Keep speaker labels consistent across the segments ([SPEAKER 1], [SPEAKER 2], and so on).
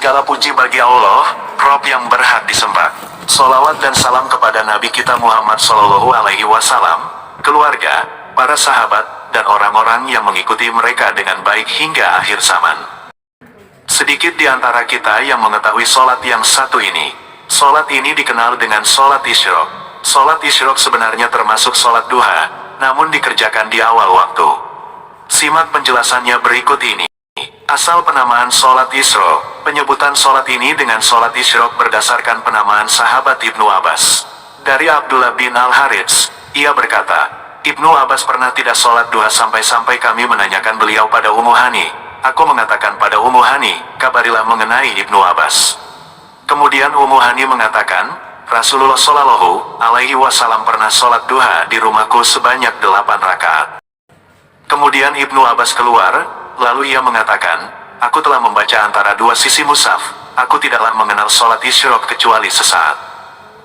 [SPEAKER 1] Segala puji bagi Allah, Rob yang berhak disembah. Sholawat dan salam kepada Nabi kita Muhammad Shallallahu Alaihi Wasallam, keluarga, para sahabat, dan orang-orang yang mengikuti mereka dengan baik hingga akhir zaman. Sedikit di antara kita yang mengetahui sholat yang satu ini. Sholat ini dikenal dengan sholat isyraq. Sholat isyraq sebenarnya termasuk sholat duha, namun dikerjakan di awal waktu. Simak penjelasannya berikut ini. Asal penamaan sholat isyraq, penyebutan sholat ini dengan sholat isyraq berdasarkan penamaan sahabat Ibnu Abbas. Dari Abdullah bin Al-Harits, ia berkata, Ibnu Abbas pernah tidak sholat duha sampai-sampai kami menanyakan beliau pada Ummu Hani. Aku mengatakan pada Ummu Hani, kabarilah mengenai Ibnu Abbas. Kemudian Ummu Hani mengatakan, Rasulullah Shallallahu Alaihi Wasallam pernah sholat duha di rumahku sebanyak 8 rakaat. Kemudian Ibnu Abbas keluar, lalu ia mengatakan, aku telah membaca antara dua sisi mushaf, aku tidaklah mengenal sholat isyraq kecuali sesaat.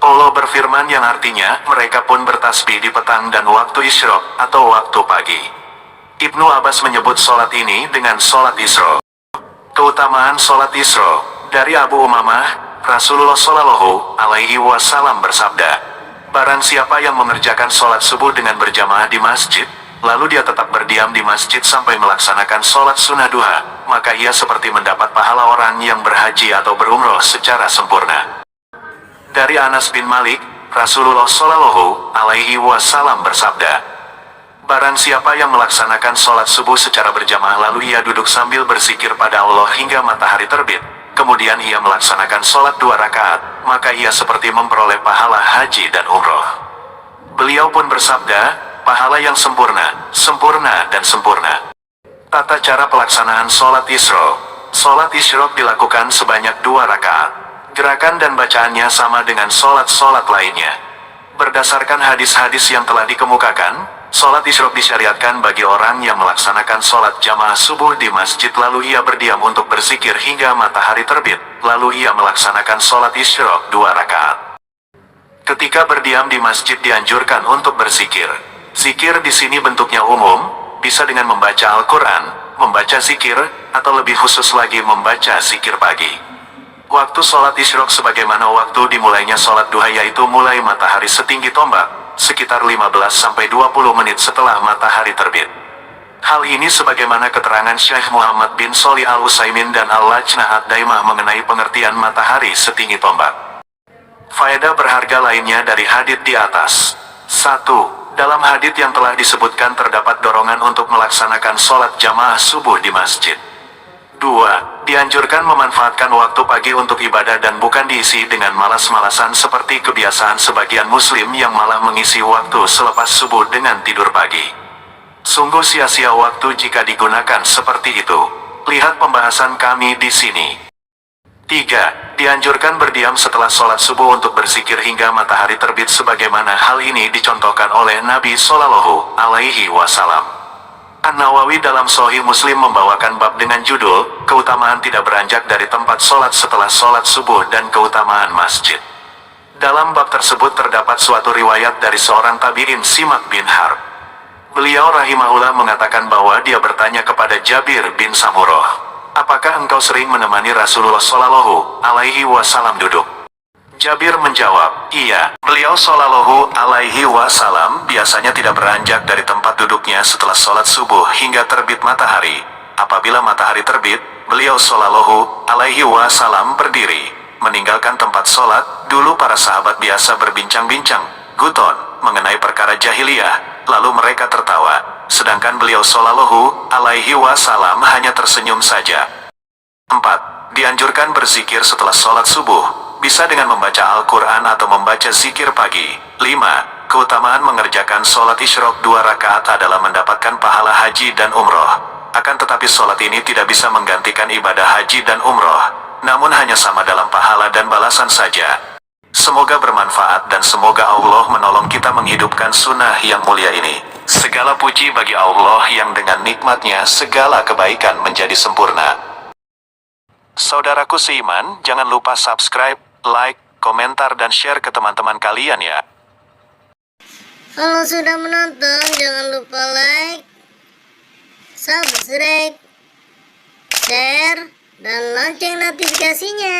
[SPEAKER 1] Allah berfirman yang artinya, mereka pun bertasbih di petang dan waktu isyraq, atau waktu pagi. Ibnu Abbas menyebut sholat ini dengan sholat isyraq. Keutamaan sholat isyraq, dari Abu Umamah, Rasulullah Shallallahu Alaihi Wasallam bersabda, barang siapa yang mengerjakan sholat subuh dengan berjamaah di masjid, lalu dia tetap berdiam di masjid sampai melaksanakan sholat sunnah duha, maka ia seperti mendapat pahala orang yang berhaji atau berumroh secara sempurna. Dari Anas bin Malik, Rasulullah Shallallahu Alaihi Wasallam bersabda, barang siapa yang melaksanakan sholat subuh secara berjamaah lalu ia duduk sambil berzikir pada Allah hingga matahari terbit, kemudian ia melaksanakan sholat 2 rakaat, maka ia seperti memperoleh pahala haji dan umroh. Beliau pun bersabda, pahala yang sempurna, sempurna dan sempurna. Tata cara pelaksanaan sholat isyraq. Sholat isyraq dilakukan sebanyak 2 rakaat. Gerakan dan bacaannya sama dengan sholat-sholat lainnya. Berdasarkan hadis-hadis yang telah dikemukakan, sholat isyraq disyariatkan bagi orang yang melaksanakan sholat jamaah subuh di masjid lalu ia berdiam untuk berzikir hingga matahari terbit, lalu ia melaksanakan sholat isyraq 2 rakaat. Ketika berdiam di masjid dianjurkan untuk berzikir. Zikir di sini bentuknya umum, bisa dengan membaca Al-Quran, membaca zikir, atau lebih khusus lagi membaca zikir pagi. Waktu sholat isyraq sebagaimana waktu dimulainya sholat duha yaitu mulai matahari setinggi tombak, sekitar 15-20 menit setelah matahari terbit. Hal ini sebagaimana keterangan Syekh Muhammad bin Shalih Al-Utsaimin dan Al-Lajnah Ad-Daimah mengenai pengertian matahari setinggi tombak. Faedah berharga lainnya dari hadits di atas. 1. Dalam hadits yang telah disebutkan terdapat dorongan untuk melaksanakan sholat jamaah subuh di masjid. 2. Dianjurkan memanfaatkan waktu pagi untuk ibadah dan bukan diisi dengan malas-malasan seperti kebiasaan sebagian muslim yang malah mengisi waktu selepas subuh dengan tidur pagi. Sungguh sia-sia waktu jika digunakan seperti itu. Lihat pembahasan kami di sini. 3. Dianjurkan berdiam setelah sholat subuh untuk berzikir hingga matahari terbit sebagaimana hal ini dicontohkan oleh Nabi Shallallahu Alaihi Wasallam. An-Nawawi dalam Sahih Muslim membawakan bab dengan judul, keutamaan tidak beranjak dari tempat sholat setelah sholat subuh dan keutamaan masjid. Dalam bab tersebut terdapat suatu riwayat dari seorang tabi'in Simak bin Harb. Beliau rahimahullah mengatakan bahwa dia bertanya kepada Jabir bin Samurah, apakah engkau sering menemani Rasulullah Shallallahu Alaihi Wasallam duduk? Jabir menjawab, iya. Beliau Shallallahu Alaihi Wasallam biasanya tidak beranjak dari tempat duduknya setelah sholat subuh hingga terbit matahari. Apabila matahari terbit, beliau Shallallahu Alaihi Wasallam berdiri, meninggalkan tempat sholat. Dulu para sahabat biasa berbincang-bincang, guton, mengenai perkara jahiliyah, lalu mereka tertawa. Sedangkan beliau Shallallahu Alaihi Wasallam hanya tersenyum saja. 4. Dianjurkan berzikir setelah sholat subuh, bisa dengan membaca Al-Quran atau membaca zikir pagi. 5. Keutamaan mengerjakan sholat isyraq 2 rakaat adalah mendapatkan pahala haji dan umroh. Akan tetapi sholat ini tidak bisa menggantikan ibadah haji dan umroh, namun hanya sama dalam pahala dan balasan saja. Semoga bermanfaat dan semoga Allah menolong kita menghidupkan sunnah yang mulia ini. Segala puji bagi Allah yang dengan nikmatnya segala kebaikan menjadi sempurna. Saudaraku seiman, jangan lupa subscribe, like, komentar dan share ke teman-teman kalian ya.
[SPEAKER 2] Kalau sudah menonton, jangan lupa like, subscribe, share, dan lonceng notifikasinya.